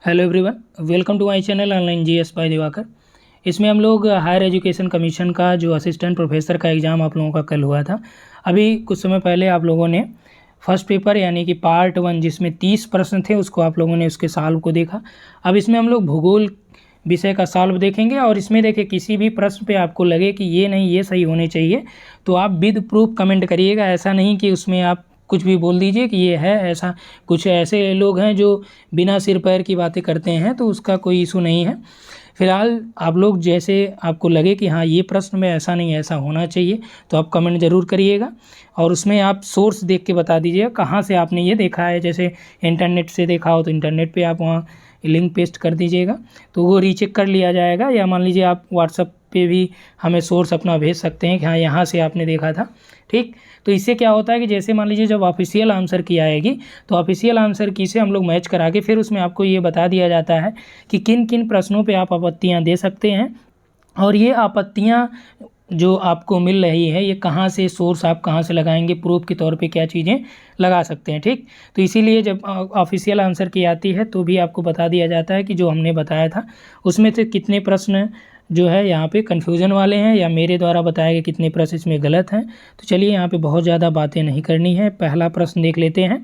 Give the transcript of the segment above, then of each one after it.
Hello everyone, welcome to my channel online GS by Diwakar. इसमें हम लोग हायर एजुकेशन कमीशन का जो असिस्टेंट प्रोफेसर का एग्ज़ाम आप लोगों का कल हुआ था। अभी कुछ समय पहले आप लोगों ने फर्स्ट पेपर यानी कि पार्ट 1 जिसमें 30 प्रश्न थे उसको आप लोगों ने उसके सॉल्व को देखा। अब इसमें हम लोग भूगोल विषय का सॉल्व देखेंगे और इसमें देखिए किसी भी प्रश्न पे आपको लगे कि ये नहीं ये सही होने चाहिए तो आप विद प्रूफ कमेंट करिएगा। ऐसा नहीं कि उसमें आप कुछ भी बोल दीजिए कि ये है ऐसा। कुछ ऐसे लोग हैं जो बिना सिर पैर की बातें करते हैं, तो उसका कोई इशू नहीं है। फिलहाल आप लोग जैसे आपको लगे कि हाँ ये प्रश्न में ऐसा नहीं ऐसा होना चाहिए तो आप कमेंट ज़रूर करिएगा और उसमें आप सोर्स देख के बता दीजिएगा कहाँ से आपने ये देखा है। जैसे इंटरनेट से देखा हो तो इंटरनेट पे आप वहाँ लिंक पेस्ट कर दीजिएगा तो वो रीचेक कर लिया जाएगा, या मान लीजिए आप व्हाट्सएप पे भी हमें सोर्स अपना भेज सकते हैं कि हाँ यहाँ से आपने देखा था। ठीक, तो इससे क्या होता है कि जैसे मान लीजिए जब ऑफिशियल आंसर की आएगी तो ऑफिशियल आंसर की से हम लोग मैच करा के फिर उसमें आपको ये बता दिया जाता है कि किन किन प्रश्नों पे आप आपत्तियाँ दे सकते हैं और ये आपत्तियाँ जो आपको मिल रही है ये कहाँ से, सोर्स आप कहाँ से लगाएंगे, प्रूफ के तौर पे क्या चीज़ें लगा सकते हैं। ठीक, तो इसीलिए जब ऑफिशियल आंसर की आती है तो भी आपको बता दिया जाता है कि जो हमने बताया था उसमें से कितने प्रश्न जो है यहाँ पे कन्फ्यूज़न वाले हैं या मेरे द्वारा बताए गए कितने प्रश्न इसमें गलत हैं। तो चलिए यहाँ पे बहुत ज़्यादा बातें नहीं करनी है। पहला प्रश्न देख लेते हैं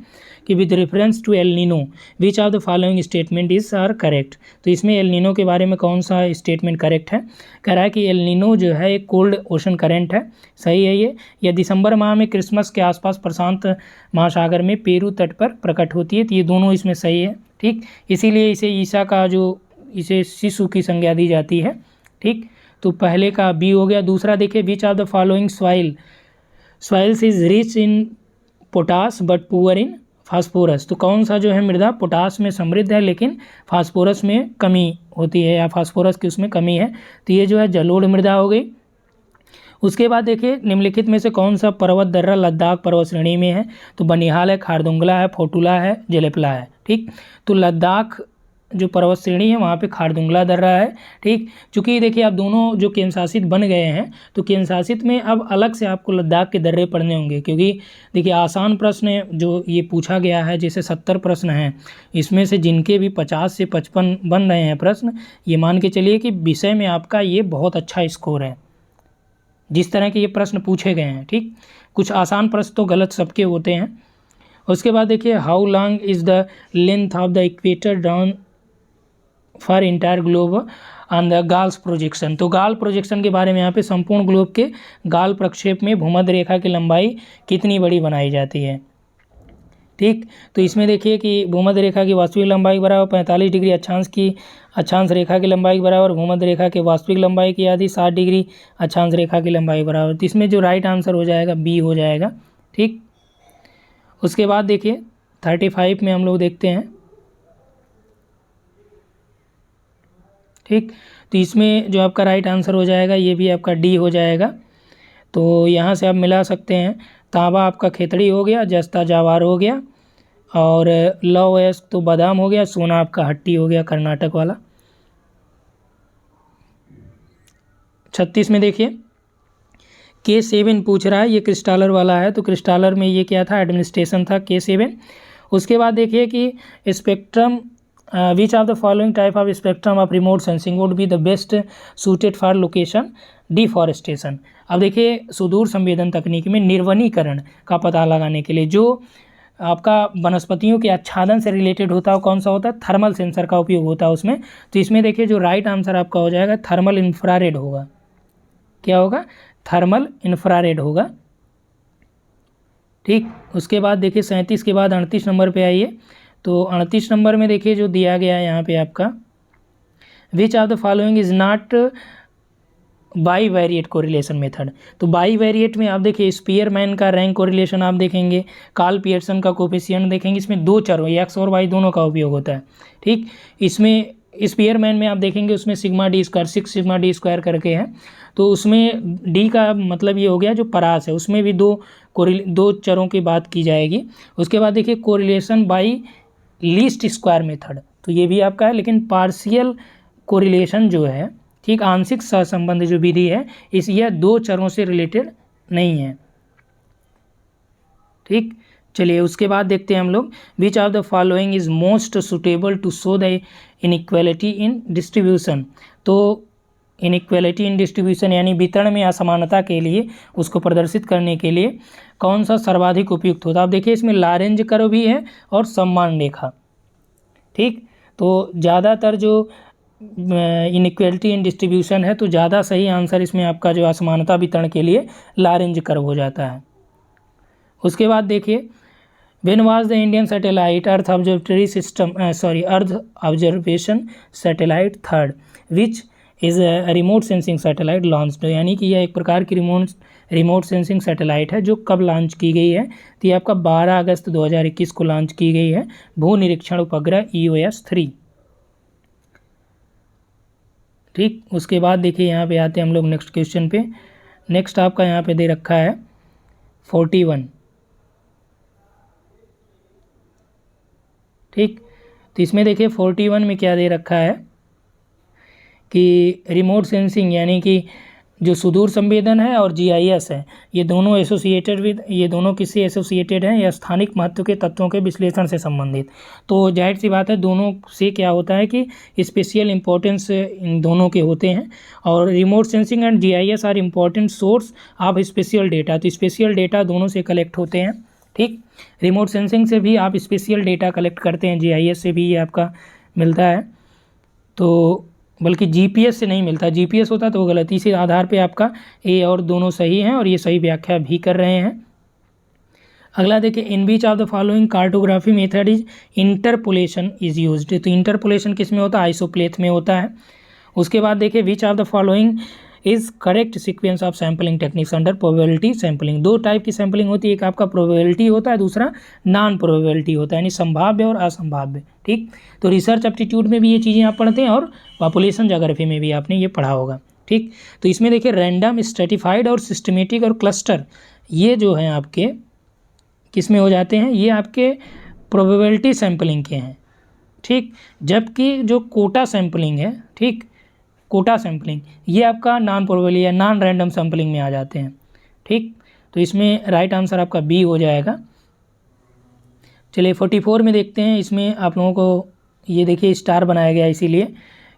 कि with reference to El Nino which of the following statement is are correct. तो इसमें एल नीनो के बारे में कौन सा स्टेटमेंट करेक्ट है। कह रहा है कि एल नीनो जो है एक कोल्ड ओशन करंट है, सही है ये। यह दिसंबर माह में क्रिसमस के आसपास प्रशांत महासागर में पेरू तट पर प्रकट होती है, तो ये दोनों इसमें सही है। ठीक, इसीलिए इसे ईसा का जो इसे शिशु की संज्ञा दी जाती है। ठीक, तो पहले का बी हो गया। दूसरा देखिए which of the following soils is rich in potash but poor in phosphorus. तो कौन सा जो है मृदा पोटास में समृद्ध है लेकिन फास्फोरस में कमी होती है या फास्फोरस की उसमें कमी है, तो ये जो है जलोढ़ मृदा हो गई। उसके बाद देखिए निम्नलिखित में से कौन सा पर्वत दर्रा लद्दाख पर्वत श्रेणी में है। तो बनिहाल है, खारदुंगला है, फोटुला है, जेलेपला है। ठीक, तो लद्दाख जो पर्वत श्रेणी है वहाँ पे खारदुंगला दर्रा है। ठीक, चूँकि देखिए आप दोनों जो केंद्र शासित बन गए हैं तो केंद्र शासित में अब अलग से आपको लद्दाख के दर्रे पढ़ने होंगे, क्योंकि देखिए आसान प्रश्न जो ये पूछा गया है जैसे 70 प्रश्न हैं, इसमें से जिनके भी 50 से 55 बन रहे हैं प्रश्न, ये मान के चलिए कि विषय में आपका ये बहुत अच्छा स्कोर है जिस तरह के ये प्रश्न पूछे गए हैं। ठीक, कुछ आसान प्रश्न तो गलत सबके होते हैं। उसके बाद देखिए how long is the length of the equator down for entire globe on the Gall's projection. तो गाल प्रोजेक्शन के बारे में यहाँ पे संपूर्ण ग्लोब के गाल प्रक्षेप में भूमध्य रेखा की लंबाई कितनी बड़ी बनाई जाती है। ठीक, तो इसमें देखिए कि भूमध्य रेखा की वास्तविक लंबाई बराबर 45 डिग्री अक्षांश रेखा की लंबाई बराबर भूमध्य रेखा के वास्तविक लंबाई की आधी 60 डिग्री अक्षांश रेखा की लंबाई बराबर। तो इसमें जो राइट आंसर हो जाएगा बी हो जाएगा। ठीक, उसके बाद देखिए 35 में हम लोग देखते हैं। ठीक, तो इसमें जो आपका राइट आंसर हो जाएगा ये भी आपका डी हो जाएगा। तो यहाँ से आप मिला सकते हैं, तांबा आपका खेतड़ी हो गया, जस्ता जावार हो गया और लव एस तो बादाम हो गया, सोना आपका हट्टी हो गया कर्नाटक वाला। 36 में देखिए K7 पूछ रहा है, ये क्रिस्टालर वाला है। तो क्रिस्टालर में ये क्या था, एडमिनिस्ट्रेशन था K7। उसके बाद देखिए कि spectrum which of the following type of spectrum of remote sensing would be the best suited for location deforestation. अब देखिए सुदूर संवेदन तकनीक में निर्वनीकरण का पता लगाने के लिए जो आपका वनस्पतियों के आच्छादन से रिलेटेड होता है कौन सा होता है, थर्मल सेंसर का उपयोग होता है उसमें। तो इसमें देखिए जो राइट आंसर आपका हो जाएगा थर्मल इंफ्रारेड होगा। क्या होगा, थर्मल इंफ्रारेड होगा। ठीक, उसके बाद देखिए 37 के बाद 38 नंबर पे आइए। तो 38 नंबर में देखिए जो दिया गया है यहाँ पे आपका विच of the following is not by variate correlation method. तो बाई वेरिएट में आप देखिए स्पीयरमैन का रैंक कोरिलेशन आप देखेंगे, कार्ल पियर्सन का कोफिशिएंट देखेंगे। इसमें दो चरों एक्स और वाई दोनों का उपयोग होता है। ठीक, इसमें स्पीयरमैन में आप देखेंगे उसमें sigma D square 6 sigma D square करके है। तो उसमें डी का मतलब ये हो गया जो परास है, उसमें भी दो चरों की बात की जाएगी। उसके बाद देखिए correlation by least square method, तो ये भी आपका है। लेकिन पार्शियल कोरिलेशन जो है, ठीक, आंशिक सहसंबंध जो विधि है इस यह दो चरों से रिलेटेड नहीं है। ठीक, चलिए उसके बाद देखते हैं हम लोग, which of the following is most suitable to show the inequality in distribution. तो इनइक्वालिटी इन डिस्ट्रीब्यूशन यानी वितरण में असमानता के लिए उसको प्रदर्शित करने के लिए कौन सा सर्वाधिक उपयुक्त होता है। आप देखिए इसमें लारेंज कर्व भी है और सम्मान रेखा, ठीक। तो ज़्यादातर जो इनइक्वालिटी इन डिस्ट्रीब्यूशन है तो ज़्यादा सही आंसर इसमें आपका जो असमानता वितरण के लिए लारेंज कर्व हो जाता है। उसके बाद देखिए, when was the Indian satellite earth observation satellite third which is remote sensing satellite launched. यानी कि यह एक प्रकार की रिमोट सेंसिंग सैटेलाइट है जो कब लॉन्च की गई है, तो ये आपका 12 अगस्त 2021 को लॉन्च की गई है, भू निरीक्षण उपग्रह EOS-3, ठीक। उसके बाद देखिए यहाँ पे आते हैं हम लोग नेक्स्ट क्वेश्चन पे। नेक्स्ट आपका यहाँ पे दे रखा है 41, ठीक। तो इसमें देखिए 41 में क्या दे रखा है कि रिमोट सेंसिंग यानी कि जो सुदूर संवेदन है और GIS है, ये दोनों एसोसिएटेड विद, ये दोनों किससे एसोसिएटेड हैं, या स्थानिक महत्व के तत्वों के विश्लेषण से संबंधित। तो जाहिर सी बात है दोनों से क्या होता है कि स्पेशल इंपॉर्टेंस इन दोनों के होते हैं। और remote sensing and GIS are important source of spatial data. तो स्पेशल डेटा दोनों से कलेक्ट होते हैं, ठीक। रिमोट सेंसिंग से भी आप स्पेशल डेटा कलेक्ट करते हैं, GIS से भी ये आपका मिलता है, तो बल्कि GPS से नहीं मिलता, GPS होता तो गलत। इसी आधार पे आपका ए और दोनों सही हैं और ये सही व्याख्या भी कर रहे हैं। अगला देखिए, in which of the following cartography method is interpolation is used. तो इंटरपोलेशन किस में होता है, आइसोप्लेथ में होता है। उसके बाद देखिए, which of the following is correct sequence of sampling techniques under probability sampling. दो टाइप की सैम्पलिंग होती है, एक आपका प्रोबेबिलिटी होता है, दूसरा नॉन प्रोबेबिलिटी होता है, यानी संभाव्य और असंभाव्य, ठीक। तो रिसर्च एप्टीट्यूड में भी ये चीज़ें आप पढ़ते हैं और पॉपुलेशन ज्योग्राफी में भी आपने ये पढ़ा होगा, ठीक। तो इसमें देखिए रैंडम, स्ट्रेटिफाइड और सिस्टमेटिक और क्लस्टर, ये जो हैं आपके किस में हो जाते हैं, ये आपके प्रोबेबिलिटी सैम्पलिंग के हैं, ठीक। जबकि जो कोटा सैम्पलिंग है, ठीक, कोटा सैम्पलिंग ये आपका नॉन प्रोबेबिलिटी या नॉन रैंडम सैम्पलिंग में आ जाते हैं, ठीक। तो इसमें राइट आंसर आपका बी हो जाएगा। चलिए 44 में देखते हैं। इसमें आप लोगों को ये देखिए स्टार बनाया गया इसीलिए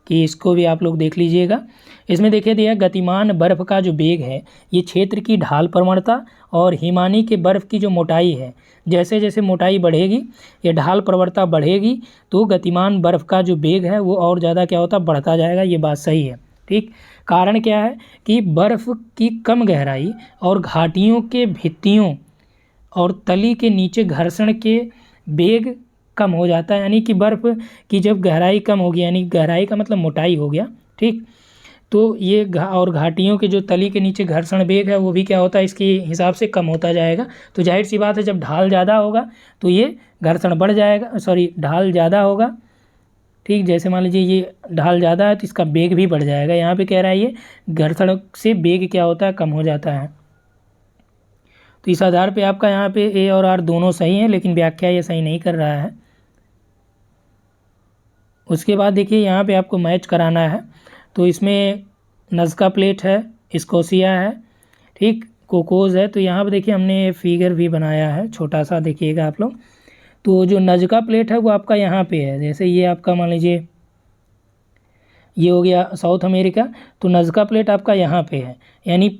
कि इसको भी आप लोग देख लीजिएगा। इसमें देखिए दिया गतिमान बर्फ़ का जो वेग है, ये क्षेत्र की ढाल प्रवणता और हिमानी के बर्फ़ की जो मोटाई है, जैसे जैसे मोटाई बढ़ेगी या ढाल प्रवणता बढ़ेगी तो गतिमान बर्फ़ का जो वेग है वो और ज़्यादा क्या होता बढ़ता जाएगा। ये बात सही है, ठीक। कारण क्या है कि बर्फ़ की कम गहराई और घाटियों के भित्तियों और तली के नीचे घर्षण के वेग कम हो जाता है, यानी कि बर्फ़ की जब गहराई कम होगी, यानी गहराई का मतलब मोटाई हो गया, ठीक। तो ये और घाटियों के जो तली के नीचे घर्षण वेग है वो भी क्या होता है इसके हिसाब से कम होता जाएगा। तो जाहिर सी बात है जब ढाल ज़्यादा होगा तो ये घर्षण बढ़ जाएगा, ढाल ज़्यादा होगा, ठीक। जैसे मान लीजिए ये ढाल ज़्यादा है तो इसका वेग भी बढ़ जाएगा। यहाँ पे कह रहा है ये घर्षण से वेग क्या होता है, कम हो जाता है। तो इस आधार पे आपका यहाँ पे ए और आर दोनों सही हैं, लेकिन व्याख्या ये सही नहीं कर रहा है। उसके बाद देखिए यहाँ पे आपको मैच कराना है, तो इसमें नज़का प्लेट है, स्कोशिया है, ठीक, कोकोज़ है। तो यहाँ पे देखिए हमने फिगर भी बनाया है छोटा सा, देखिएगा आप लोग। तो जो नज़का प्लेट है वो आपका यहाँ पे है, जैसे ये आपका मान लीजिए ये हो गया साउथ अमेरिका, तो नज़का प्लेट आपका यहाँ पे है, यानी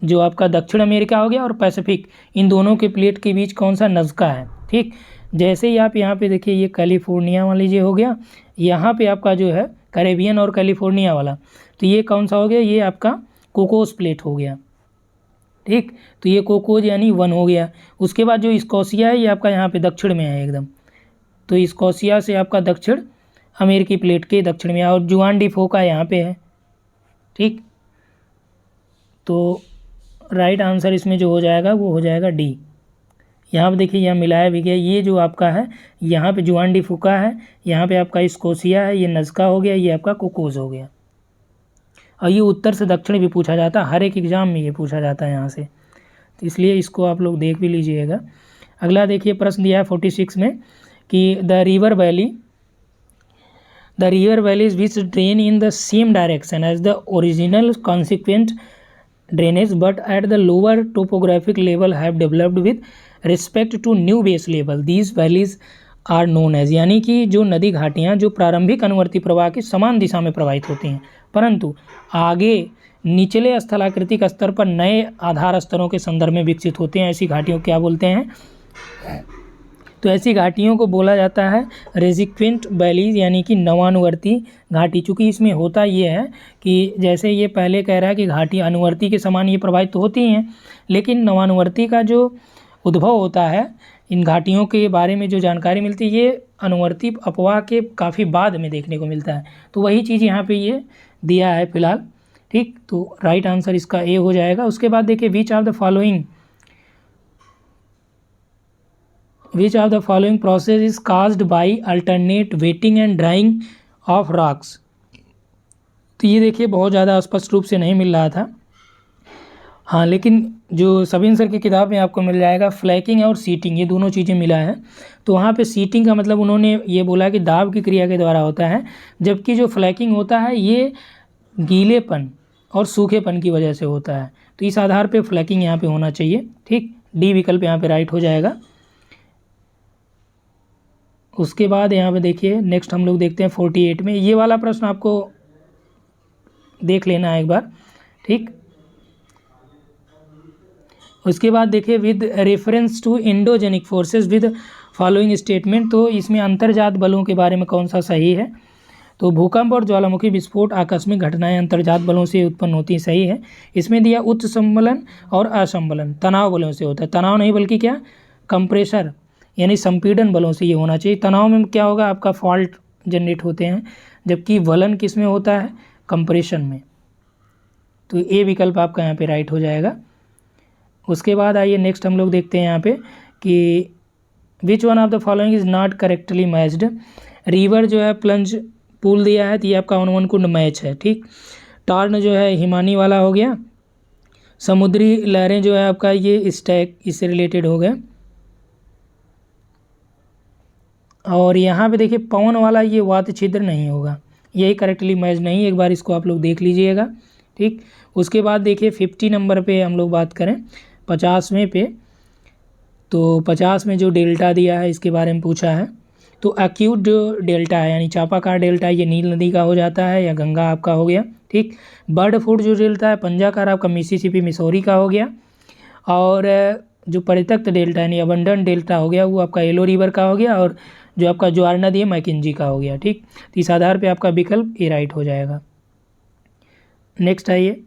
जो आपका दक्षिण अमेरिका हो गया और पैसिफिक, इन दोनों के प्लेट के बीच कौन सा नज़का है, ठीक। जैसे ही आप यहाँ पे देखिए ये कैलिफोर्निया मान लीजिए हो गया, यहाँ पे आपका जो है कैरेबियन और कैलिफोर्निया वाला, तो ये कौन सा हो गया, ये आपका कोकोस प्लेट हो गया, ठीक। तो ये कोकोज यानी 1 हो गया। उसके बाद जो स्कोशिया है ये आपका यहाँ पे दक्षिण में है एकदम, तो स्कोशिया से आपका दक्षिण अमेरिकी प्लेट के दक्षिण में, और जुआन डी फोका यहाँ पे है, ठीक। तो राइट आंसर इसमें जो हो जाएगा वो हो जाएगा डी। यहाँ पे देखिए यहाँ मिलाया भी गया, ये जो आपका है यहाँ पे जुआन डी फुका है, यहाँ पे आपका स्कोशिया है, ये नज़का हो गया, ये आपका कोकोज हो गया। और ये उत्तर से दक्षिण भी पूछा जाता है, हर एक एग्ज़ाम में ये पूछा जाता है यहाँ से, तो इसलिए इसको आप लोग देख भी लीजिएगा। अगला देखिए प्रश्न दिया है 46 में कि the river valleys which drain in the same direction as the original consequent drainage but at the lower topographic level have developed with respect to new base level these valleys are known as, यानी कि जो नदी घाटियाँ जो प्रारंभिक अनुवर्ती प्रवाह की समान दिशा में प्रवाहित होती हैं, परंतु आगे निचले स्थलाकृतिक स्तर पर नए आधार स्तरों के संदर्भ में विकसित होते हैं, ऐसी घाटियों को क्या बोलते हैं? तो ऐसी घाटियों को बोला जाता है रेजिक्वेंट वैलीज, यानी कि नवानुवर्ती घाटी। चूँकि इसमें होता ये है कि जैसे ये पहले कह रहा है कि घाटी अनुवर्ती के समान ये प्रवाहित तो होती हैं, लेकिन नवानुवर्ती का जो उद्भव होता है, इन घाटियों के बारे में जो जानकारी मिलती है ये अनुवर्ती अपवाह के काफ़ी बाद में देखने को मिलता है। तो वही चीज़ यहाँ पे ये दिया है फिलहाल, ठीक। तो राइट आंसर इसका ए हो जाएगा। उसके बाद देखिए which of the following process is caused by alternate waiting and drying of rocks. तो ये देखिए बहुत ज़्यादा स्पष्ट रूप से नहीं मिल रहा था, हाँ, लेकिन जो सबिन सर की किताब में आपको मिल जाएगा फ्लैकिंग और सीटिंग, ये दोनों चीज़ें मिला है। तो वहाँ पे सीटिंग का मतलब उन्होंने ये बोला कि दाब की क्रिया के द्वारा होता है, जबकि जो फ्लैकिंग होता है ये गीलेपन और सूखेपन की वजह से होता है। तो इस आधार पे फ्लैकिंग यहाँ पे होना चाहिए, ठीक। डी विकल्प यहाँ पे राइट हो जाएगा। उसके बाद यहाँ पे देखिए नेक्स्ट हम लोग देखते हैं 48 में, ये वाला प्रश्न आपको देख लेना है एक बार, ठीक। उसके बाद देखिए with reference to endogenic forces with following statement, तो इसमें अंतर्जात बलों के बारे में कौन सा सही है? तो भूकंप और ज्वालामुखी विस्फोट आकस्मिक घटनाएं अंतर्जात बलों से उत्पन्न होती हैं, सही है। इसमें दिया उच्च संबलन और असंबलन तनाव बलों से होता है, तनाव नहीं बल्कि क्या, कंप्रेशर यानी संपीड़न बलों से ये होना चाहिए। तनाव में क्या होगा, आपका फॉल्ट जनरेट होते हैं, जबकि वलन किस में होता है, कंप्रेशन में। तो ए विकल्प आपका यहाँ पे राइट हो जाएगा। उसके बाद आइए नेक्स्ट हम लोग देखते हैं यहाँ पे कि which one of the following is not correctly matched. River जो है प्लंज पूल दिया है, तो ये आपका अनुवन कुंड मैच है, ठीक। टॉर्न जो है हिमानी वाला हो गया। समुद्री लहरें जो है आपका ये स्टैक, इससे रिलेटेड हो गया। और यहाँ पे देखिए पवन वाला ये वात छिद्र नहीं होगा, यही करेक्टली मैच नहीं, एक बार इसको आप लोग देख लीजिएगा, ठीक। उसके बाद देखिए 50 नंबर पे हम लोग बात करें 50वें पे, तो 50 में जो डेल्टा दिया है इसके बारे में पूछा है। तो एक्यूट जो डेल्टा है यानी चापाकार डेल्टा, ये नील नदी का हो जाता है या गंगा आपका हो गया, ठीक। बर्ड फूट जो डेल्टा है पंजाकार आपका मिसिसिपी मिसौरी का हो गया। और जो परित्यक्त डेल्टा यानी अबंडन डेल्टा हो गया वो आपका येलो रिवर का हो गया। और जो आपका ज्वार नदी है मैकेंजी का हो गया, ठीक। तो इस आधार पे आपका विकल्प ए राइट हो जाएगा। नेक्स्ट आइए,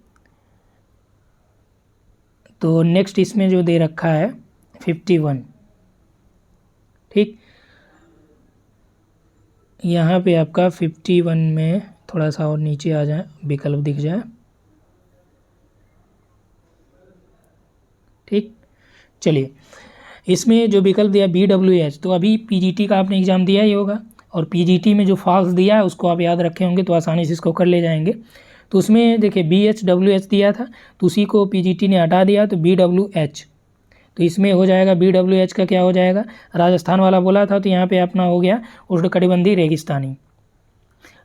तो नेक्स्ट इसमें जो दे रखा है 51, ठीक। यहाँ पे आपका 51 में थोड़ा सा और नीचे आ जाए, विकल्प दिख जाए, ठीक। चलिए इसमें जो विकल्प दिया BWH, तो अभी PGT का आपने एग्ज़ाम दिया ही होगा, और PGT में जो फॉल्स दिया है उसको आप याद रखे होंगे, तो आसानी से इसको कर ले जाएंगे। तो उसमें देखिए BHWH दिया था, तो उसी को PGT ने हटा दिया, तो BWH, तो इसमें हो जाएगा BWH का क्या हो जाएगा, राजस्थान वाला बोला था, तो यहाँ पे अपना हो गया उष्णकटिबंधीय रेगिस्तानी।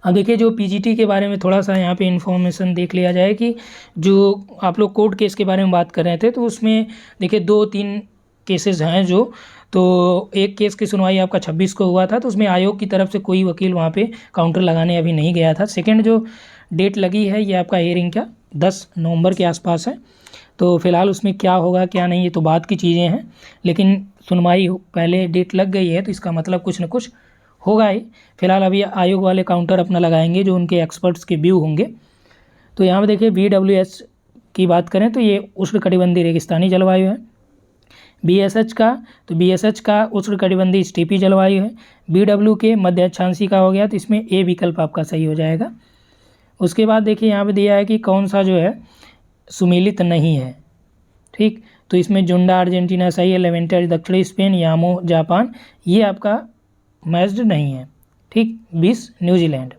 अब देखिए जो PGT के बारे में थोड़ा सा यहाँ पे इन्फॉर्मेशन देख लिया जाए कि जो आप लोग कोर्ट केस के बारे में बात कर रहे थे, तो उसमें देखिए 2-3 केसेस हैं जो, तो एक केस की सुनवाई आपका 26 को हुआ था, तो उसमें आयोग की तरफ से कोई वकील वहाँ पे काउंटर लगाने अभी नहीं गया था। सेकेंड जो डेट लगी है ये आपका हियरिंग का 10 नवंबर के आसपास है। तो फिलहाल उसमें क्या होगा क्या नहीं ये तो बात की चीज़ें हैं, लेकिन सुनवाई पहले डेट लग गई है तो इसका मतलब कुछ न कुछ होगा ही। फिलहाल अभी आयोग वाले काउंटर अपना लगाएंगे जो उनके एक्सपर्ट्स के व्यू होंगे। तो यहाँ पर देखिए BWH की बात करें तो ये उष्णकटिबंधीय रेगिस्तानी जलवायु है। BSH का, तो BSH का उष्णकटिबंधीय स्टेपी जलवायु है। BW के मध्य अक्षांशी का हो गया, तो इसमें ए विकल्प आपका सही हो जाएगा। उसके बाद देखिए यहाँ पे दिया है कि कौन सा जो है सुमेलित नहीं है, ठीक। तो इसमें जुंडा अर्जेंटीना सही है, लेवेंटर दक्षिणी स्पेन, यामो जापान ये आपका मैच्ड नहीं है, ठीक। 20 न्यूजीलैंड।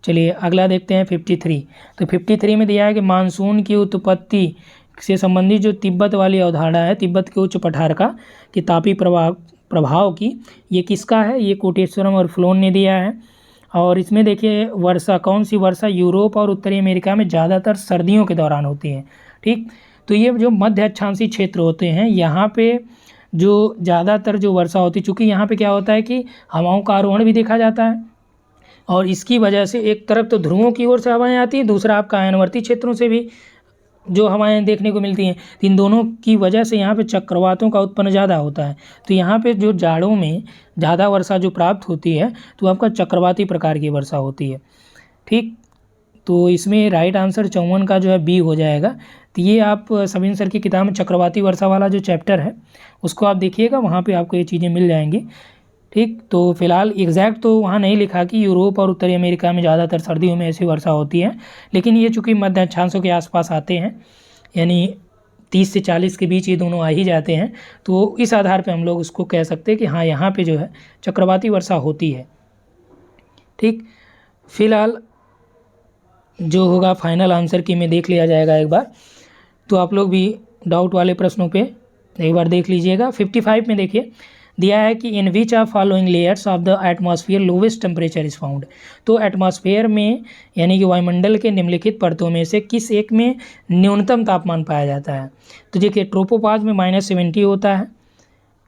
चलिए अगला देखते हैं 53। तो 53 में दिया है कि मानसून की उत्पत्ति से संबंधित जो तिब्बत वाली अवधारणा है, तिब्बत के उच्च पठारका के तापी प्रभाव की, ये किसका है, ये कोटेश्वरम और फ्लोन ने दिया है। और इसमें देखिए वर्षा, कौन सी वर्षा यूरोप और उत्तरी अमेरिका में ज़्यादातर सर्दियों के दौरान होती है, ठीक। तो ये जो मध्य अक्षांशीय क्षेत्र होते हैं यहाँ पे जो ज़्यादातर जो वर्षा होती है, चूँकि यहाँ पे क्या होता है कि हवाओं का आरोहण भी देखा जाता है और इसकी वजह से एक तरफ तो ध्रुवों की ओर से हवाएं आती हैं, दूसरा आपका आयनवर्ती क्षेत्रों से भी जो हवाएं देखने को मिलती हैं। तो इन दोनों की वजह से यहाँ पे चक्रवातों का उत्पन्न ज़्यादा होता है। तो यहाँ पे जो जाड़ों में ज़्यादा वर्षा जो प्राप्त होती है तो आपका चक्रवाती प्रकार की वर्षा होती है। ठीक, तो इसमें राइट आंसर 54 का जो है बी हो जाएगा। तो ये आप सबिन सर की किताब में चक्रवाती वर्षा वाला जो चैप्टर है उसको आप देखिएगा, वहाँ पे आपको ये चीज़ें मिल जाएंगी। ठीक, तो फिलहाल एग्जैक्ट तो वहाँ नहीं लिखा कि यूरोप और उत्तरी अमेरिका में ज़्यादातर सर्दियों में ऐसी वर्षा होती है, लेकिन ये चूँकि मध्य अक्षांशों के आसपास आते हैं, यानी 30 से 40 के बीच ये दोनों आ ही जाते हैं, तो इस आधार पे हम लोग उसको कह सकते हैं कि हाँ यहाँ पे जो है चक्रवाती वर्षा होती है। ठीक, फिलहाल जो होगा फाइनल आंसर की में देख लिया जाएगा एक बार, तो आप लोग भी डाउट वाले प्रश्नों पे एक बार देख लीजिएगा। 55 में देखिए दिया है कि in which of following layers of the atmosphere lowest temperature is found. तो एटमॉस्फेयर में यानी कि वायुमंडल के निम्नलिखित परतों में से किस एक में न्यूनतम तापमान पाया जाता है। तो देखिए ट्रोपोपॉज में -70 होता है,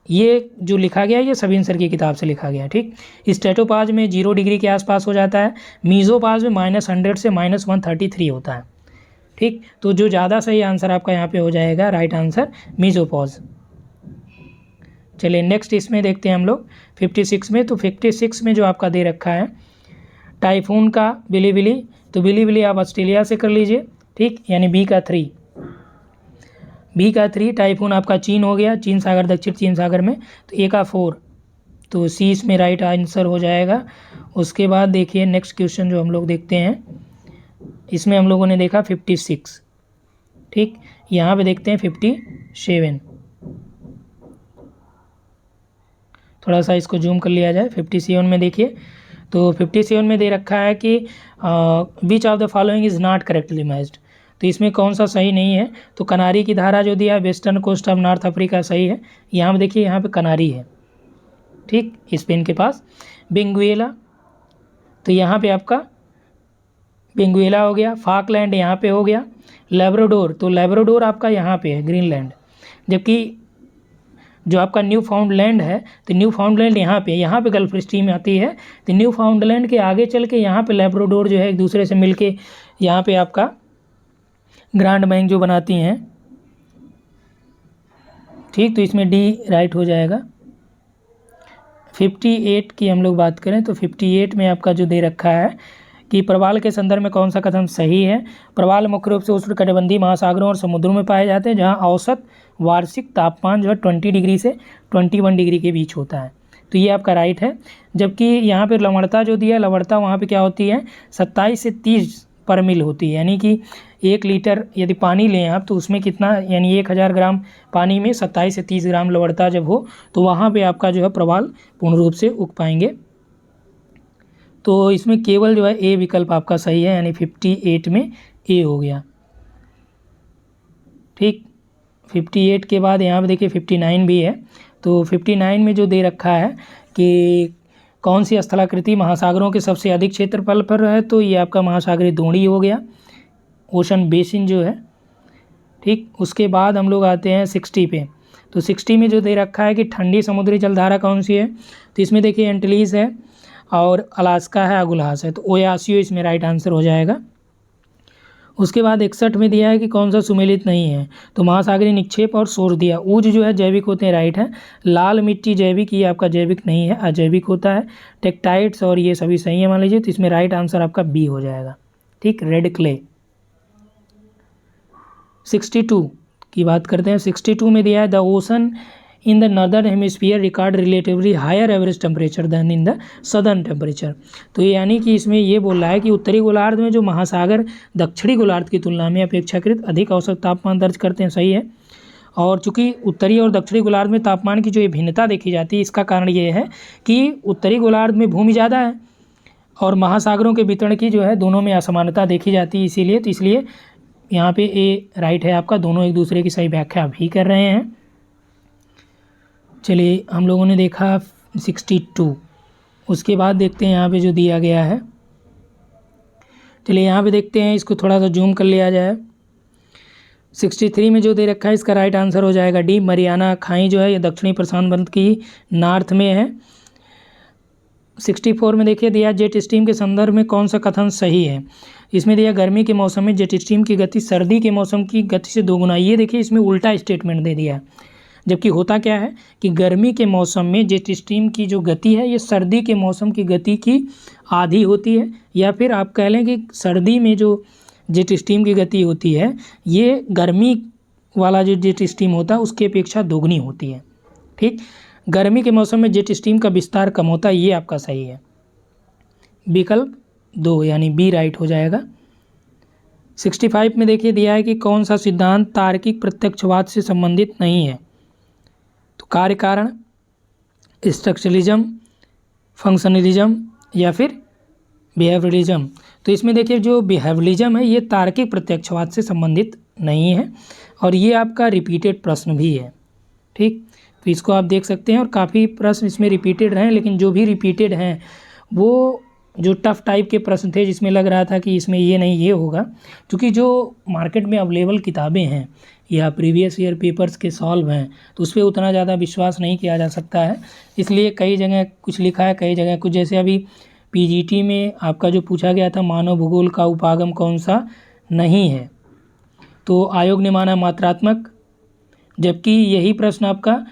ये जो लिखा गया है ये सबिन सर की किताब से लिखा गया है। ठीक, स्ट्रेटोपॉज में 0 डिग्री के आसपास हो जाता है, मीजोपॉज में -100 से -133 होता है। ठीक, तो जो ज़्यादा सही आंसर आपका यहाँ पे हो जाएगा राइट आंसर मीजोपॉज। चलिए नेक्स्ट इसमें देखते हैं हम लोग 56 में। तो 56 में जो आपका दे रखा है टाइफून का बिलीबिली, तो बिलीबिली आप ऑस्ट्रेलिया से कर लीजिए। ठीक, यानी बी का 3 टाइफून आपका चीन हो गया, चीन सागर दक्षिण चीन सागर में। तो ए का 4, तो सी इसमें राइट आंसर हो जाएगा। उसके बाद देखिए नेक्स्ट क्वेश्चन जो हम लोग देखते हैं, इसमें हम लोगों ने देखा 56। ठीक, यहाँ पे देखते हैं 57, थोड़ा सा इसको जूम कर लिया जाए। 57 में देखिए, तो 57 में दे रखा है कि विच of the following is not correctly matched. तो इसमें कौन सा सही नहीं है। तो कनारी की धारा जो दिया है western coast of North Africa सही है। यहाँ पे देखिए यहाँ पे कनारी है। ठीक, स्पेन के पास। बेंगुएला, तो यहाँ पे आपका बेंगुएला हो गया। फाकलैंड यहाँ पे हो गया। लेब्राडोर, तो लेब्राडोर आपका यहाँ पे है ग्रीनलैंड, जबकि जो आपका न्यू फाउंडलैंड है तो न्यू फाउंडलैंड यहाँ पे गल्फ स्ट्रीम आती है। तो न्यू फाउंडलैंड के आगे चल के यहाँ पे लेब्राडोर जो है एक दूसरे से मिलके यहाँ पे आपका ग्रांड बैंक जो बनाती हैं। ठीक, तो इसमें डी राइट हो जाएगा। 58 की हम लोग बात करें तो 58 में आपका जो दे रखा है कि प्रवाल के संदर्भ में कौन सा कथन सही है। प्रवाल मुख्य रूप से उष्णकटिबंधीय महासागरों और समुद्रों में पाए जाते हैं, जहां औसत वार्षिक तापमान जो है 20 डिग्री से 21 डिग्री के बीच होता है। तो ये आपका राइट है। जबकि यहाँ पे लवणता जो दिया है, लवणता वहाँ पे क्या होती है 27 से 30 पर मिल होती है, यानी कि 1 लीटर यदि पानी लें आप तो उसमें कितना, यानी 1000 ग्राम पानी में 27 से 30 ग्राम लवणता जब हो तो वहाँ पे आपका जो है प्रवाल पूर्ण रूप से उग पाएंगे। तो इसमें केवल जो है ए विकल्प आपका सही है, यानी 58 में ए हो गया। ठीक, 58 के बाद यहाँ पे देखिए 59 भी है। तो 59 में जो दे रखा है कि कौन सी स्थलाकृति महासागरों के सबसे अधिक क्षेत्रफल पर है, तो ये आपका महासागरीय द्रोणी हो गया, ओशन बेसिन जो है। ठीक, उसके बाद हम लोग आते हैं 60 पे। तो 60 में जो दे रखा है कि ठंडी समुद्री जलधारा कौन सी है, तो इसमें देखिए एंटिलीज है और अलास्का है, अगुल्हास है। तो ओयासियो इसमें राइट आंसर हो जाएगा। उसके बाद 61 में दिया है कि कौन सा सुमेलित नहीं है, तो महासागरीय निक्षेप और सोर दिया। ऊज जो है जैविक होते हैं, राइट है। लाल मिट्टी जैविक, ये आपका जैविक नहीं है, अजैविक होता है। टेक्टाइट्स और ये सभी सही है मान लीजिए, तो इसमें राइट आंसर आपका बी हो जाएगा। ठीक, रेड क्ले। 62 की बात करते हैं। 62 में दिया है the ocean in the northern hemisphere record relatively higher average temperature than in the southern temperature. तो यानी कि इसमें ये बोल रहा है कि उत्तरी गोलार्ध में जो महासागर दक्षिणी गोलार्ध की तुलना में अपेक्षाकृत अधिक औसत तापमान दर्ज करते हैं, सही है। और चूंकि उत्तरी और दक्षिणी गोलार्ध में तापमान की जो ये भिन्नता देखी जाती है, इसका कारण ये है कि उत्तरी गोलार्ध में भूमि ज़्यादा है और महासागरों के वितरण की जो है दोनों में असमानता देखी जाती है, इसीलिए तो इसलिए यहाँ पे ए राइट है आपका। दोनों एक दूसरे की सही व्याख्या भी कर रहे हैं। चलिए हम लोगों ने देखा 62। उसके बाद देखते हैं यहाँ पे जो दिया गया है। चलिए यहाँ पे देखते हैं, इसको थोड़ा सा जूम कर लिया जाए। 63 में जो दे रखा है इसका राइट आंसर हो जाएगा डी, मरियाना खाई जो है ये दक्षिणी प्रशांत बंद की नॉर्थ में है। 64 में देखिए दिया जेट स्ट्रीम के संदर्भ में कौन सा कथन सही है। इसमें दिया गर्मी के मौसम में जेट स्ट्रीम की गति सर्दी के मौसम की गति से दोगुना। ये देखिए इसमें उल्टा स्टेटमेंट दे दिया, जबकि होता क्या है कि गर्मी के मौसम में जेट स्ट्रीम की जो गति है ये सर्दी के मौसम की गति की आधी होती है, या फिर आप कह लें कि सर्दी में जो जेट स्ट्रीम की गति होती है ये गर्मी वाला जो जेट स्ट्रीम होता है उसकी अपेक्षा दोगुनी होती है। ठीक, गर्मी के मौसम में जेट स्ट्रीम का विस्तार कम होता है, ये आपका सही है। विकल्प 2 यानी बी राइट हो जाएगा। 65 में देखिए दिया है कि कौन सा सिद्धांत तार्किक प्रत्यक्षवाद से संबंधित नहीं है। तो कार्य कारण, स्ट्रक्चरलिज्म, फंक्शनलिज्म या फिर बिहेवियरलिज्म। तो इसमें देखिए जो बिहेवियरलिज्म है ये तार्किक प्रत्यक्षवाद से संबंधित नहीं है और ये आपका रिपीटेड प्रश्न भी है। ठीक, तो इसको आप देख सकते हैं और काफ़ी प्रश्न इसमें रिपीटेड रहे, लेकिन जो भी रिपीटेड हैं वो जो टफ टाइप के प्रश्न थे जिसमें लग रहा था कि इसमें ये नहीं ये होगा, क्योंकि जो मार्केट में अवेलेबल किताबें हैं या प्रीवियस ईयर पेपर्स के सॉल्व हैं तो उस पर उतना ज़्यादा विश्वास नहीं किया जा सकता है। इसलिए कई जगह कुछ लिखा है, कई जगह कुछ, जैसे अभी पीजीटी में आपका जो पूछा गया था मानव भूगोल का उपागम कौन सा नहीं है, तो आयोग ने माना मात्रात्मक, जबकि यही प्रश्न आपका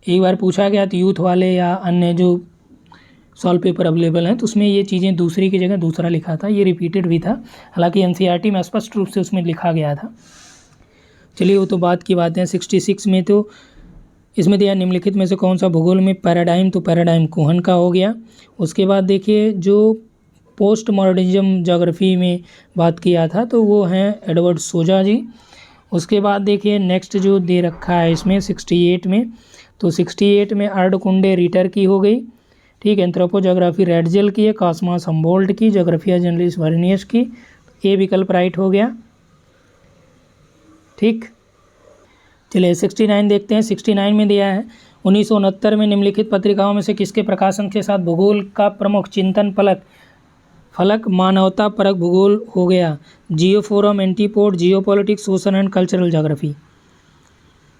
एक बार पूछा गया तो यूथ वाले या अन्य जो सॉल्व पेपर अवेलेबल हैं तो उसमें ये चीज़ें दूसरी की जगह दूसरा लिखा था, ये रिपीटेड भी था, हालांकि एनसीईआरटी में स्पष्ट रूप से उसमें लिखा गया था। चलिए वो तो बात की बात है। 66 में तो इसमें दिया निम्नलिखित में से कौन सा भूगोल में पैराडाइम, तो पैराडाइम कोहन का हो गया। उसके बाद देखिए जो पोस्ट मॉडर्निज्म ज्योग्राफी में बात किया था तो वो हैं एडवर्ड सोजा जी। उसके बाद देखिए नेक्स्ट जो दे रखा है इसमें 68 में, तो 68 में अर्डकुंडे रीटर की हो गई। ठीक, एंथ्रोपोजोग्राफी रेडजेल की है, कॉस्मास हम्बोल्ट की, जोग्राफिया जनरलिस वर्नियस की। ए विकल्प राइट हो गया। ठीक, चलिए 69 देखते हैं। 69 में दिया है 1969 में निम्नलिखित पत्रिकाओं में से किसके प्रकाशन के साथ भूगोल का प्रमुख चिंतन फलक मानवता परक भूगोल हो गया। Geo forum, antipode, geopolitics, social and cultural geography.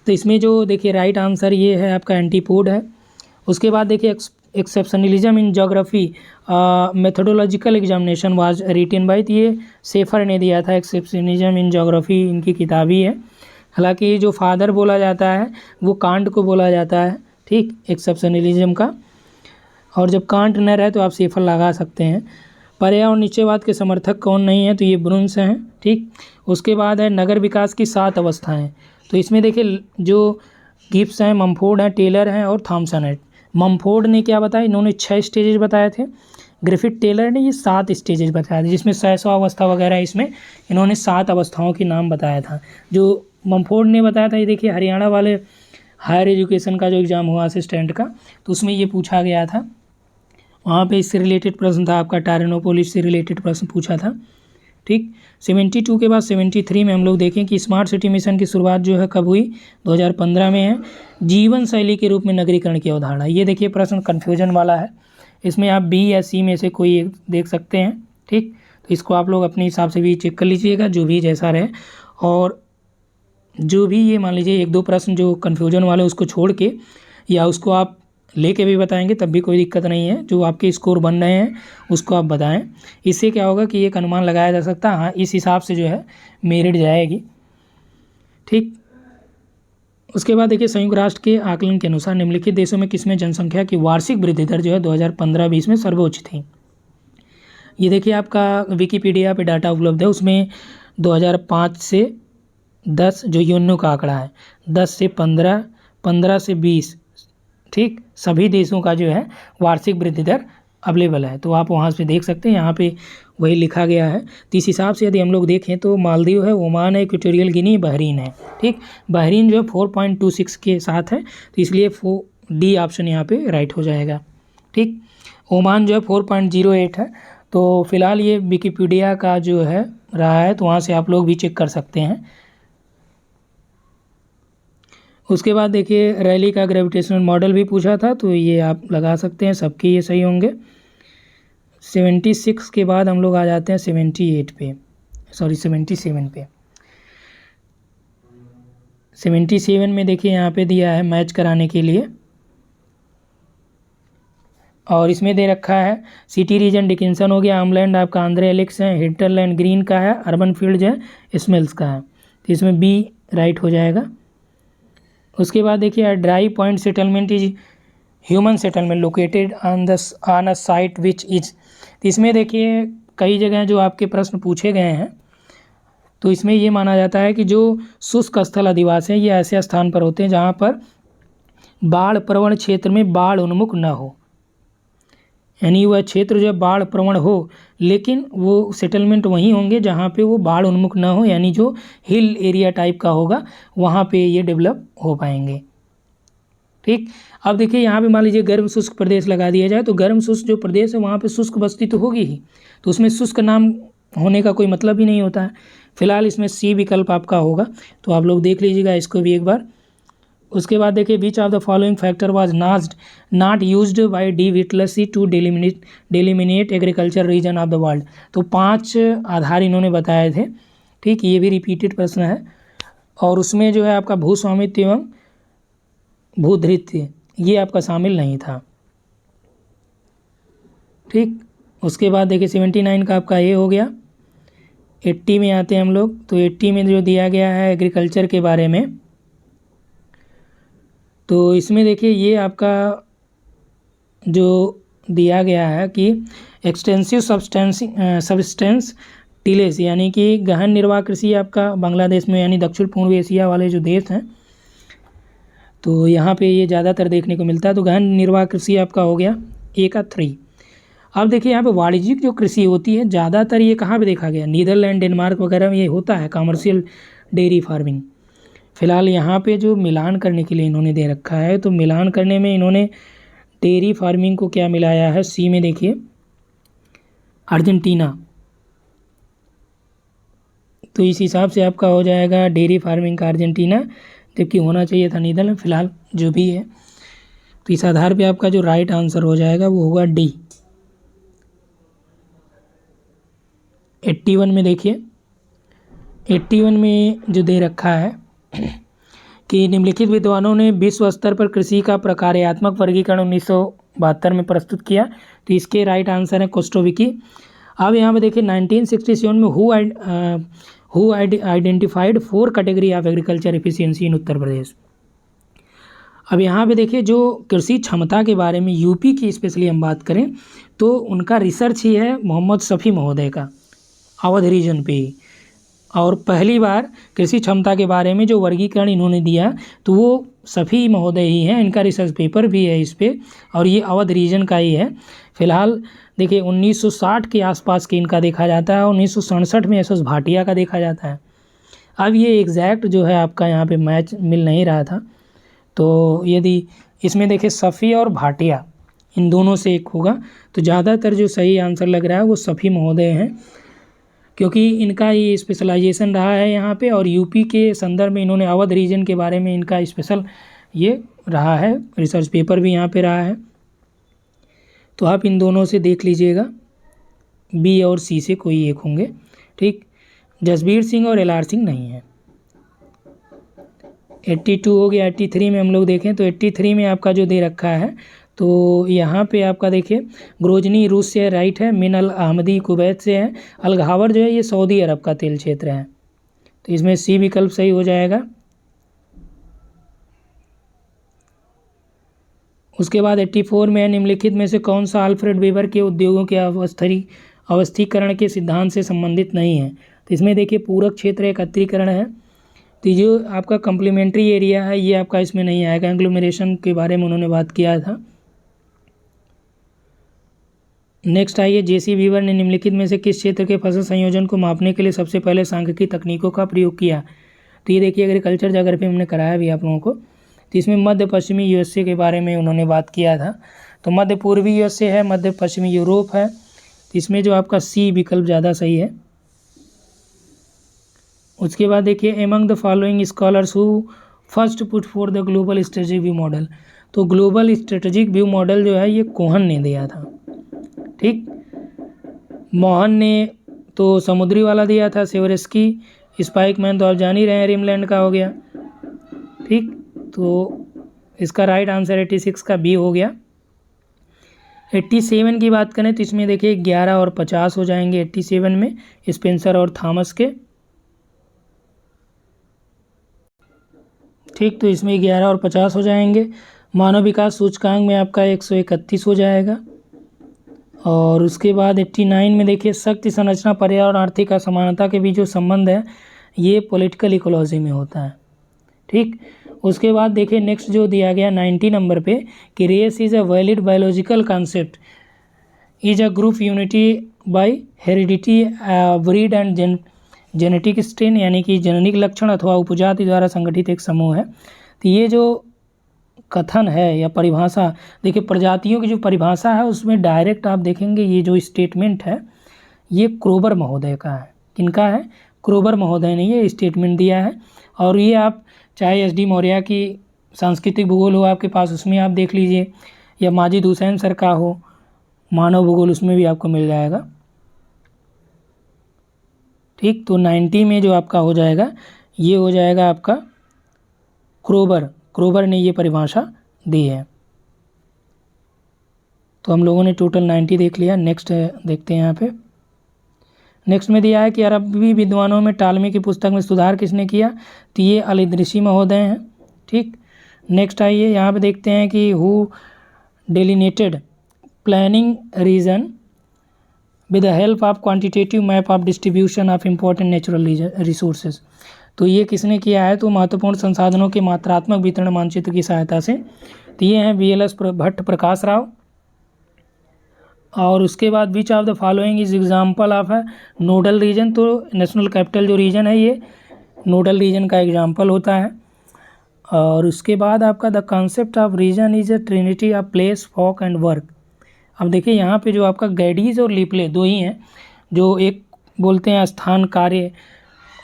तो इसमें जो देखिए राइट आंसर ये है आपका एंटीपोड है। उसके बाद देखिए exceptionalism in geography methodological examination was written by, ये सेफर ने दिया था। एक्सेप्शनलिज्म इन ज्योग्राफी इनकी किताब ही है, हालांकि जो फादर बोला जाता है वो कांट को बोला जाता है। ठीक, एक्सेप्शनलिज्म का, और जब कांट न रहे तो आप सेफर लगा सकते हैं। पर्यावरण निश्चयवाद के समर्थक कौन नहीं है, तो ये ब्रुन्स हैं। ठीक, उसके बाद है नगर विकास की 7 अवस्थाएं, तो इसमें देखिए जो गिब्स हैं, मम्फोर्ड हैं, टेलर हैं और थॉमसन है। मम्फोर्ड ने क्या बताया, इन्होंने 6 स्टेजेस बताए थे। ग्रिफिथ टेलर ने ये 7 स्टेजेस बताए थे, जिसमें 600 अवस्था वगैरह, इसमें इन्होंने 7 अवस्थाओं के नाम बताया था। जो मम्फोर्ड ने बताया था, ये देखिए हरियाणा वाले हायर एजुकेशन का जो एग्ज़ाम हुआ असिस्टेंट का, तो उसमें ये पूछा गया था। वहाँ पे इससे रिलेटेड प्रश्न था आपका, टायरेनोपोलिस से रिलेटेड प्रश्न पूछा था। ठीक, 72 के बाद 73 में हम लोग देखें कि स्मार्ट सिटी मिशन की शुरुआत जो है कब हुई, 2015 में है। जीवन शैली के रूप में नगरीकरण की अवधारणा, ये देखिए प्रश्न कन्फ्यूजन वाला है, इसमें आप बी या सी में से कोई एक देख सकते हैं। ठीक, तो इसको आप लोग अपने हिसाब से भी चेक कर लीजिएगा, जो भी जैसा रहे। और जो भी ये मान लीजिए 1-2 प्रश्न जो कन्फ्यूजन वाले उसको छोड़ के या उसको आप लेके भी बताएंगे तब भी कोई दिक्कत नहीं है। जो आपके स्कोर बन रहे हैं उसको आप बताएं, इससे क्या होगा कि एक अनुमान लगाया जा सकता है, हाँ इस हिसाब से जो है मेरिट जाएगी। ठीक, उसके बाद देखिए संयुक्त राष्ट्र के आकलन के अनुसार निम्नलिखित देशों में किसमें जनसंख्या की वार्षिक वृद्धि दर जो है 2015-20 में सर्वोच्च थी। ये देखिए आपका विकिपीडिया पे डाटा उपलब्ध है, उसमें 2005 से 10 जो यूएनओ का आंकड़ा है, 10 से 15, 15 से 20, ठीक, सभी देशों का जो है वार्षिक वृद्धि दर अवेलेबल है, तो आप वहाँ से देख सकते हैं, यहाँ पे वही लिखा गया है। तो इस हिसाब से यदि हम लोग देखें तो मालदीव है, ओमान है, इक्वेटोरियल गिनी, बहरीन है। ठीक, बहरीन जो है 4.26 के साथ है, तो इसलिए डी ऑप्शन यहाँ पे राइट हो जाएगा। ठीक, ओमान जो है 4.08 है। तो फिलहाल ये विकिपीडिया का जो है रहा है, तो वहाँ से आप लोग भी चेक कर सकते हैं। उसके बाद देखिए रैली का ग्रेविटेशनल मॉडल भी पूछा था, तो ये आप लगा सकते हैं, सबके ये सही होंगे। 76 के बाद हम लोग आ जाते हैं 78 पे, सॉरी 77 पे। 77 में देखिए यहाँ पे दिया है मैच कराने के लिए, और इसमें दे रखा है सिटी रीजन डिकिंसन हो गया, आमलैंड आपका आंध्र एलेक्स है, हिटरलैंड ग्रीन का है, अर्बन फील्ड जो है स्मेल्स का है, तो इसमें बी राइट हो जाएगा। उसके बाद देखिए dry point settlement is human settlement located on a site which is, तो इसमें देखिए कई जगह जो आपके प्रश्न पूछे गए हैं, तो इसमें ये माना जाता है कि जो शुष्क स्थल आदिवासी हैं ये ऐसे स्थान पर होते हैं जहाँ पर बाढ़ प्रवण क्षेत्र में बाढ़ उन्मुख न हो, यानी वह क्षेत्र जो है बाढ़ प्रवण हो, लेकिन वो सेटलमेंट वहीं होंगे जहाँ पे वो बाढ़ उन्मुख ना हो, यानी जो हिल एरिया टाइप का होगा वहाँ पे ये डेवलप हो पाएंगे। ठीक, अब देखिए यहाँ पे मान लीजिए गर्म शुष्क प्रदेश लगा दिया जाए, तो गर्म शुष्क जो प्रदेश है वहाँ पे शुष्क बस्ती तो होगी ही, तो उसमें शुष्क नाम होने का कोई मतलब ही नहीं होता है। फिलहाल इसमें सी विकल्प आपका होगा, तो आप लोग देख लीजिएगा इसको भी एक बार। उसके बाद देखिए which of the following factor was not used by D Whittlesey to deliminate agriculture region of the world, तो 5 आधार इन्होंने बताए थे। ठीक, ये भी रिपीटेड प्रश्न है, और उसमें जो है आपका भूस्वामित्व एवं भूधृत्य ये आपका शामिल नहीं था। ठीक, उसके बाद देखिए 79 का आपका ये हो गया। 80 में आते हैं हम लोग, तो 80 में जो दिया गया है एग्रीकल्चर के बारे में, तो इसमें देखिए ये आपका जो दिया गया है कि एक्सटेंसिव सब्सटेंस टिलेस, यानी कि गहन निर्वाह कृषि आपका बांग्लादेश में यानी दक्षिण पूर्व एशिया वाले जो देश हैं, तो यहाँ पे ये ज़्यादातर देखने को मिलता है। तो गहन निर्वाह कृषि आपका हो गया ए का 3। अब देखिए यहाँ पे वाणिज्यिक जो कृषि होती है ज़्यादातर ये कहाँ पे देखा गया, नीदरलैंड डेनमार्क वगैरह में ये होता है कमर्शियल डेयरी फार्मिंग। फिलहाल यहाँ पे जो मिलान करने के लिए इन्होंने दे रखा है, तो मिलान करने में इन्होंने डेयरी फार्मिंग को क्या मिलाया है, सी में देखिए अर्जेंटीना, तो इस हिसाब से आपका हो जाएगा डेयरी फार्मिंग का अर्जेंटीना, जबकि होना चाहिए था नीदरलैंड। फिलहाल जो भी है, तो इस आधार पे आपका जो राइट आंसर हो जाएगा वो होगा डी। 81 में देखिए 81 में जो दे रखा है कि निम्नलिखित विद्वानों ने विश्व स्तर पर कृषि का प्रकार्यात्मक वर्गीकरण 1972 में प्रस्तुत किया, तो इसके राइट आंसर है कोस्टोविकी। अब यहाँ पे देखिए 1967 में who identified 4 category of agriculture efficiency in Uttar Pradesh. अब यहाँ पे देखिए जो कृषि क्षमता के बारे में यूपी की स्पेशली हम बात करें, तो उनका रिसर्च ही है मोहम्मद शफी महोदय का, अवध रीजन पे ही, और पहली बार कृषि क्षमता के बारे में जो वर्गीकरण इन्होंने दिया तो वो शफी महोदय ही हैं, इनका रिसर्च पेपर भी है इस पे, और ये अवध रीजन का ही है। फिलहाल देखिए 1960 के आसपास के इनका देखा जाता है, 1967 में एस भाटिया का देखा जाता है। अब ये एग्जैक्ट जो है आपका यहाँ पे मैच मिल नहीं रहा था, तो यदि इसमें देखिए शफी और भाटिया इन दोनों से एक होगा, तो ज़्यादातर जो सही आंसर लग रहा है वो शफी महोदय हैं, क्योंकि इनका ये स्पेशलाइजेशन रहा है यहाँ पे, और यूपी के संदर्भ में इन्होंने अवध रीजन के बारे में इनका स्पेशल ये रहा है, रिसर्च पेपर भी यहाँ पे रहा है। तो आप इन दोनों से देख लीजिएगा, बी और सी से कोई एक होंगे। ठीक, जसबीर सिंह और एलआर सिंह नहीं है। 82 हो गया। 83 में हम लोग देखें तो 83 में आपका जो दे रखा है, तो यहाँ पे आपका देखिए ग्रोजनी रूस से राइट है, मिन अल अहमदी कुवैत से है, अल घावर जो है ये सऊदी अरब का तेल क्षेत्र है, तो इसमें सी विकल्प सही हो जाएगा। उसके बाद 84 में निम्नलिखित में से कौन सा अल्फ्रेड वेबर के उद्योगों के अवस्थीकरण के सिद्धांत से संबंधित नहीं है, तो इसमें देखिए पूरक क्षेत्र एकत्रीकरण है, तो जो आपका कम्प्लीमेंट्री एरिया है ये आपका इसमें नहीं आएगा। एग्लोमेरेशन के बारे में उन्होंने बात किया था। नेक्स्ट आइए, जेसी वीवर ने निम्नलिखित में से किस क्षेत्र के फसल संयोजन को मापने के लिए सबसे पहले सांख्यिकी तकनीकों का प्रयोग किया, तो ये देखिए एग्रीकल्चर ज्योग्राफी हमने कराया भी आप लोगों को, तो इसमें मध्य पश्चिमी यूएसए के बारे में उन्होंने बात किया था। तो मध्य पूर्वी यूएसए है, मध्य पश्चिमी यूरोप है, तो इसमें जो आपका सी विकल्प ज़्यादा सही है। उसके बाद देखिए among the following scholars who first put for the global strategic view model, तो ग्लोबल स्ट्रेटेजिक व्यू मॉडल जो है ये कोहन ने दिया था। ठीक, मोहन ने तो समुद्री वाला दिया था, सेवरेस्की, स्पाइकमैन तो आप जान ही रहे हैं रिमलैंड का हो गया, ठीक, तो इसका राइट आंसर 86 का बी हो गया। 87 की बात करें तो इसमें देखिए 11 और 50 हो जाएंगे 87 में, स्पेंसर और थॉमस के। ठीक, तो इसमें 11 और 50 हो जाएंगे। मानव विकास सूचकांक में आपका 131 हो जाएगा। और उसके बाद 89 में देखिए शक्ति संरचना पर्यावरण आर्थिक असमानता के बीच जो संबंध है ये पॉलिटिकल इकोलॉजी में होता है। ठीक, उसके बाद देखिए नेक्स्ट जो दिया गया 90 नंबर पे कि race is a valid biological concept is a group unity by heredity breed and genetic strain, यानी कि जननिक लक्षण अथवा उपजाति द्वारा संगठित एक समूह है। तो ये जो कथन है या परिभाषा, देखिए प्रजातियों की जो परिभाषा है उसमें डायरेक्ट आप देखेंगे ये जो स्टेटमेंट है ये क्रोबर महोदय का है। किनका है? क्रोबर महोदय ने ये स्टेटमेंट दिया है। और ये आप चाहे एस.डी. मौर्य की सांस्कृतिक भूगोल हो आपके पास उसमें आप देख लीजिए, या माजिद हुसैन सर का हो मानव भूगोल उसमें भी आपको मिल जाएगा। ठीक, तो 90 में जो आपका हो जाएगा ये हो जाएगा आपका क्रोबर ने ये परिभाषा दी है। तो हम लोगों ने टोटल 90 देख लिया। नेक्स्ट देखते हैं यहाँ पे। नेक्स्ट में दिया है कि अरबी विद्वानों में टालमी की पुस्तक में सुधार किसने किया? तो ये अल इदरिसी महोदय हैं। ठीक, नेक्स्ट आइए यहाँ पे देखते हैं कि who delineated planning region with the help of quantitative map of distribution of important natural resources. तो ये किसने किया है? तो महत्वपूर्ण संसाधनों के मात्रात्मक वितरण मानचित्र की सहायता से। तो ये हैं VLS भट्ट प्रकाश राव। और उसके बाद विच of the following is example of है नोडल रीजन। तो नेशनल कैपिटल जो रीजन है ये नोडल रीजन का एग्जाम्पल होता है। और उसके बाद आपका the concept of region is a trinity of place folk and work. अब देखिए यहाँ पे जो आपका गैडीज और लिपले दो ही हैं, जो एक बोलते हैं स्थान कार्य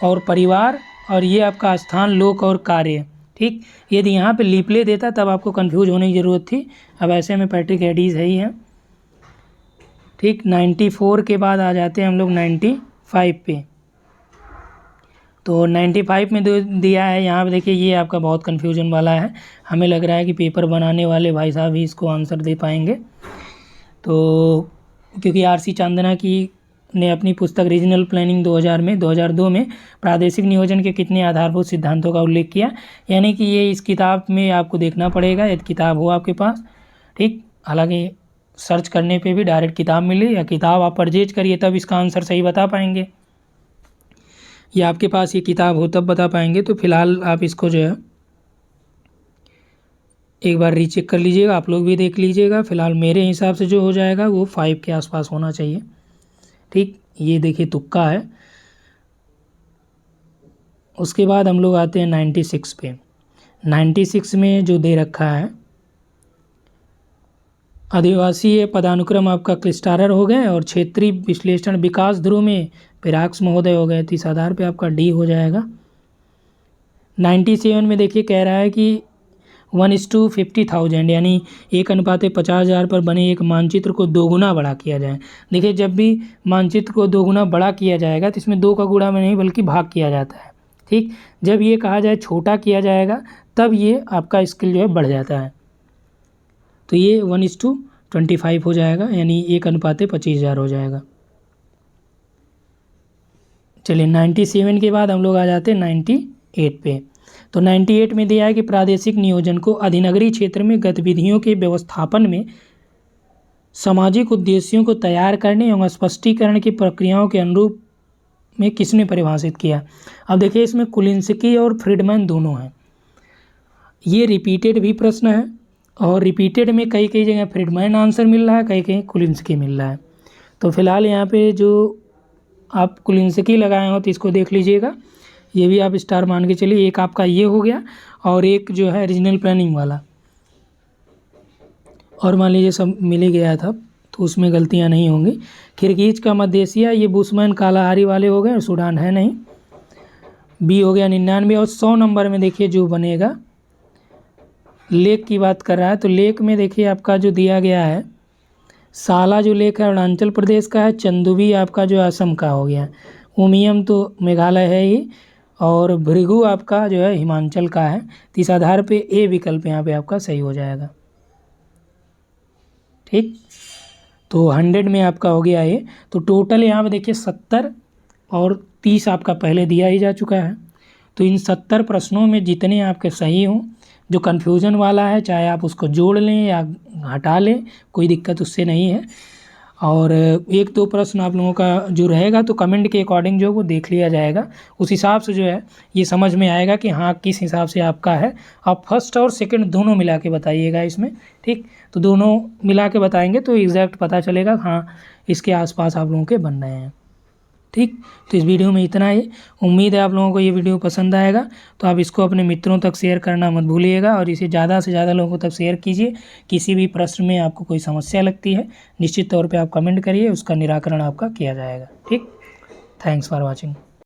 और परिवार, और ये आपका स्थान लोक और कार्य। ठीक, यदि यहाँ पे लिपले देता तब आपको कंफ्यूज होने की ज़रूरत थी। अब ऐसे में पैट्रिक गैडीज है ही हैं। ठीक, 94 के बाद आ जाते हैं हम लोग 95 पे। तो 95 में दिया है यहाँ पे देखिए ये आपका बहुत कन्फ्यूजन वाला है। हमें लग रहा है कि पेपर बनाने वाले भाई साहब ही इसको आंसर दे पाएंगे। तो क्योंकि RC चांदना की ने अपनी पुस्तक रीजनल प्लानिंग 2002 में प्रादेशिक नियोजन के कितने आधारभूत सिद्धांतों का उल्लेख किया, यानी कि ये इस किताब में आपको देखना पड़ेगा यदि किताब हो आपके पास। ठीक, हालांकि सर्च करने पे भी डायरेक्ट किताब मिले या किताब आप परचेज करिए तब इसका आंसर सही बता पाएंगे, या आपके पास ये किताब हो तब बता पाएंगे। तो फिलहाल आप इसको जो है एक बार रीचेक कर लीजिएगा, आप लोग भी देख लीजिएगा। फिलहाल मेरे हिसाब से जो हो जाएगा वो 5 के आसपास होना चाहिए। ठीक, ये देखिए तुक्का है। उसके बाद हम लोग आते हैं 96 पे। 96 में जो दे रखा है आदिवासी पदानुक्रम आपका क्लिस्टारर हो गए और क्षेत्रीय विश्लेषण विकास ध्रुव में पिराक्स महोदय हो गए। तो इस आधार पे आपका डी हो जाएगा। 97 में देखिए कह रहा है कि 1:50,000 यानी 1:50,000 पर बने एक मानचित्र को दोगुना बड़ा किया जाए। देखिए जब भी मानचित्र को दोगुना बड़ा किया जाएगा तो इसमें 2 का गुणा में नहीं बल्कि भाग किया जाता है। ठीक, जब ये कहा जाए छोटा किया जाएगा तब ये आपका स्केल जो है बढ़ जाता है। तो ये 1:25 हो जाएगा, यानी 1:25,000 हो जाएगा। चलिए 97 के बाद हम लोग आ जाते हैं 98 पे। तो 98 में दिया है कि प्रादेशिक नियोजन को अधिनगरीय क्षेत्र में गतिविधियों के व्यवस्थापन में सामाजिक उद्देश्यों को तैयार करने एवं स्पष्टीकरण की प्रक्रियाओं के अनुरूप में किसने परिभाषित किया। अब देखिए इसमें कुलिंस्की और फ्रीडमैन दोनों हैं। ये रिपीटेड भी प्रश्न है और रिपीटेड में कई जगह फ्रीडमैन आंसर मिल रहा है, कहीं कुलिंस्की मिल रहा है। तो फिलहाल यहाँ पे जो आप कुलिंस्की लगाए हो तो इसको देख लीजिएगा, ये भी आप स्टार मान के चलिए। एक आपका ये हो गया और एक जो है रीजनल प्लानिंग वाला, और मान लीजिए सब मिल ही गया था तो उसमें गलतियाँ नहीं होंगी। किर्गिज का मध्य एशिया, ये बुशमैन कालाहारी वाले हो गए और सूडान है नहीं। बी हो गया 99। और 100 नंबर में देखिए जो बनेगा लेक की बात कर रहा है। तो लेक में देखिए आपका जो दिया गया है साला जो लेक है अरुणाचल प्रदेश का है, चंदुबी आपका जो असम का हो गया, उमियम तो मेघालय है ही, और भृगु आपका जो है हिमाचल का है। तो इस आधार पे ए विकल्प यहाँ पे आपका सही हो जाएगा। ठीक, तो 100 में आपका हो गया ये। तो टोटल यहाँ पे देखिए 70 और 30 आपका पहले दिया ही जा चुका है। तो इन 70 प्रश्नों में जितने आपके सही हों, जो कन्फ्यूज़न वाला है चाहे आप उसको जोड़ लें या हटा लें, कोई दिक्कत उससे नहीं है। और 1-2 प्रश्न आप लोगों का जो रहेगा तो कमेंट के अकॉर्डिंग जो है वो देख लिया जाएगा। उस हिसाब से जो है ये समझ में आएगा कि हाँ किस हिसाब से आपका है। आप फर्स्ट और सेकंड दोनों मिला के बताइएगा इसमें। ठीक, तो दोनों मिला के बताएंगे तो एग्जैक्ट पता चलेगा हाँ इसके आसपास आप लोगों के बन रहे हैं। ठीक, तो इस वीडियो में इतना ही। उम्मीद है आप लोगों को ये वीडियो पसंद आएगा। तो आप इसको अपने मित्रों तक शेयर करना मत भूलिएगा और इसे ज़्यादा से ज़्यादा लोगों तक शेयर कीजिए। किसी भी प्रश्न में आपको कोई समस्या लगती है निश्चित तौर पे आप कमेंट करिए, उसका निराकरण आपका किया जाएगा। ठीक, थैंक्स फॉर वॉचिंग।